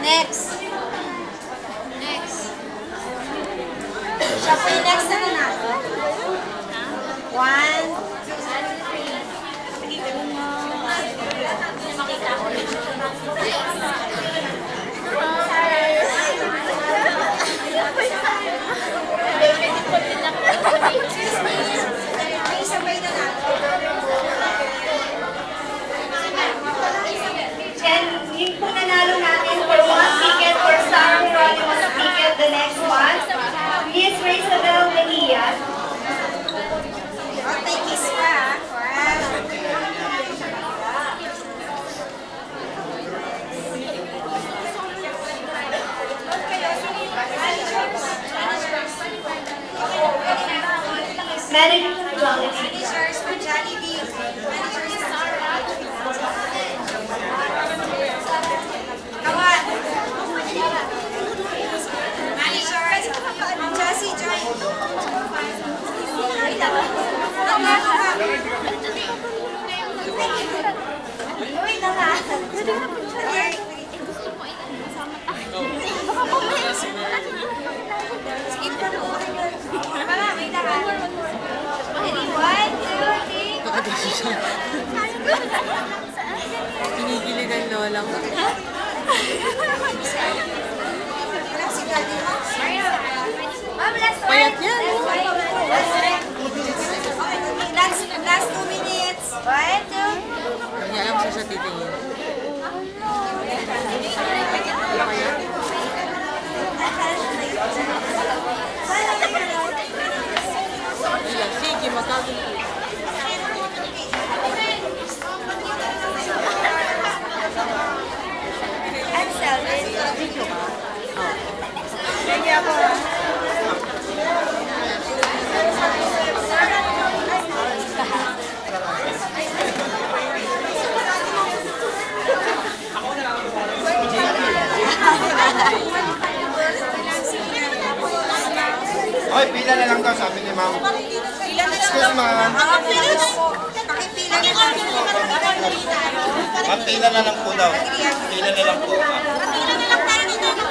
Next. Siya po yung next na natin. 1, 2, And yung po nanalo natin for 1 ticket for Star Geronimo's ticket, the next one, Miss Rachel Mejia. oh, take kiss pa. Manager ng Jollibee. Managers for Jollibee. Managers ng Sarah. Come on. Managers. Ma'am Jessie, join. Wait lang. Skip ka na po. Mama, wait lang. Ready? 1, 2, 3. Kinikilig ang lola ko. Payat yan. Last 2 minutes. 1, 2. Kanya lang siya sa titingin. Sige, magkagaling. I'm Selvin. Sige ako. Oy, pila na lang daw, sabi ni ma'am. Excuse ma'am. Pakipila na lang. Ma'am, pila na lang po daw. Pila na lang po.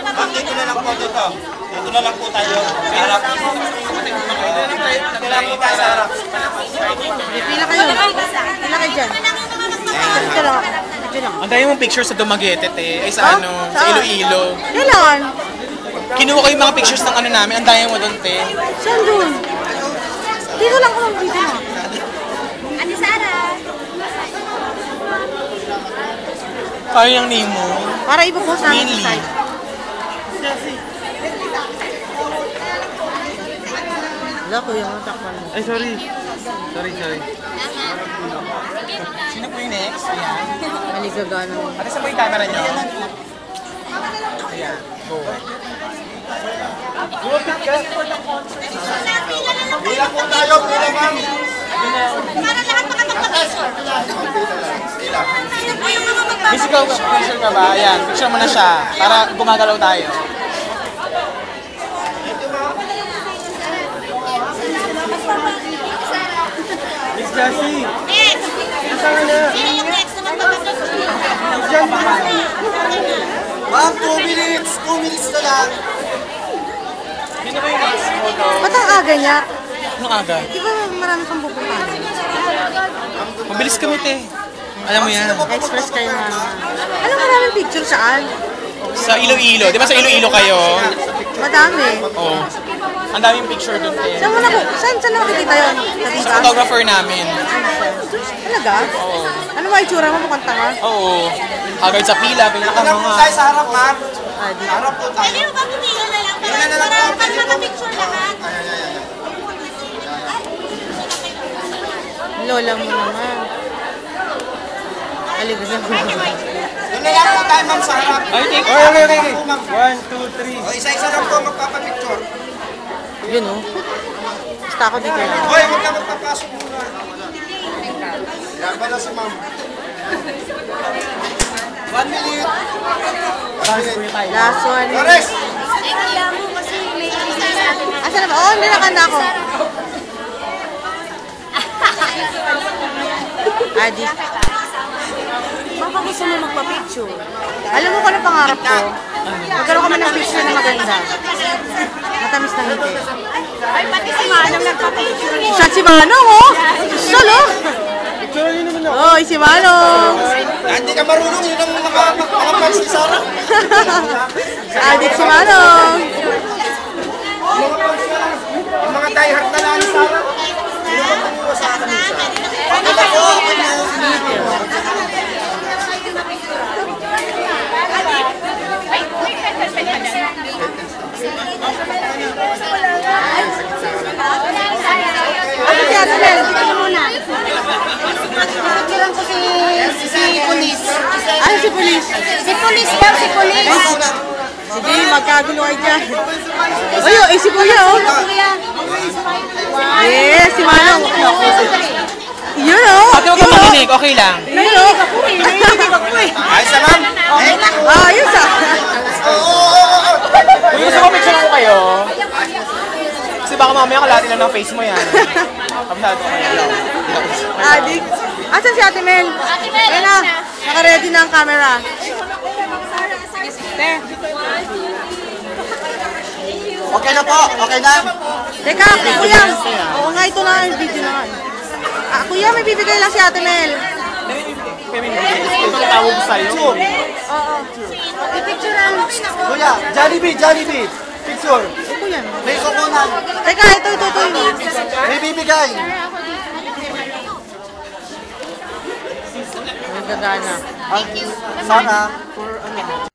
Ma'am, dito na lang po dito. Dito na lang po tayo. Sa harap. Dito lang po tayo sa harap. Pila kayo. Pila kayo dyan. Dito lang. Dito lang. Ang dami mong picture sa Dumaguete, te. Ay, sa ano, sa Iloilo. Kailan? Kinuha ko yung mga pictures ng ano namin. Ang dami mo doon, te. Saan doon? Dito lang ako mag-video na. Ate Sarah. Kaya yung name mo. Para ipopost namin Mainly. sa site. Wala ko yung takpan mo. Ay, sorry. Sorry. Sino po yung next? Ayan. Maligagana mo. Ate, saan po yung camera nyo? Ayan. Go. Pila po tayo, pila ma'am. Para lahat makapagpa-picture. Pila. Sino po yung mga magpapicture? Physical picture ka ba? Ayan. Picture mo na siya. Para gumagalaw tayo. Miss Jessie. Next. Sino yung next na magpapapicture? Ma'am, 2 minutes. 2 minutes na lang. Sino ba yung next photo? Ba't ang aga niya? Anong aga? Di ba marami kang pupuntahan? Mabilis kami, te. Alam mo yan. Express kayo na. Alam mo maraming picture saan? Sa Iloilo. Di ba sa Iloilo kayo? Madami. Oo. Ang daming picture doon, te. Saan mo na po? Saan nakikita yun? Sa Sa Viva? photographer namin. Talaga? Oo. Ano ba itsura mo? Mukhang tanga? Oo. Haggard sa pila. Pinaka Harap po mga... tayo sa harap, ma'am. Ah, di. Harap po tayo. Pwede mo ba pumila na lang para makapicture lahat? Lola mo naman. Aligagan ko. Doon na lang po tayo, ma'am, sa harap. Ay, take Okay. 1, 2, 3. O, isa-isa lang po magpapapicture. Yun oh. Basta ako dito lang. Hoy, huwag na magpapasok muna. Yan na si ma'am. 1 minute. Last one. Pares! Asa na ba? Oo, hindi nakanda ako. Adi. Baka gusto mo magpa-picture. Alam mo kung ano pangarap ko? Magkaroon ka man ng picture na maganda. Matamis na ngiti. Ay, pati si Manong nagpa-picture. Siya si Manong, oh! Solo! Oh, si Manong! Hindi ka marunong, yun ang mga fans ni Sarah. Adik si Manong! Yung mga diehard na lang ni Sarah. Sino ba tumuwa sa akin siya? Ano si Ate Mel? Ito muna. Picturean ko si Police. Ano si Police? Si Police daw, si Police. Sige, magkagulo kayo dyan. Ayo, si Kuya, oh. Yes, si Manong. Yun, oh. Pati huwag ka makinig, okay lang. Nainig ako eh. Nainig ako eh. Ayos na, ma'am. Ayos ah. Kung gusto ko picture ko kayo, kasi baka mamaya kalatin lang ng face mo yan. Kabisado ko kayo. Adik. Asan si Ate Mel? Ate Mel, Ayun na. Naka-ready na ang camera. Okay na po, okay na. Teka, Kuya. Oo nga, ito na yung video na nga. Kuya, may bibigay lang si Ate Mel. Ito tawag ko sa'yo. Pipicturean. Kuya, Jollibee. Picture. Kuya. May kukunan. Teka, ito. May bibigay. Nagagana. Sana, for ano,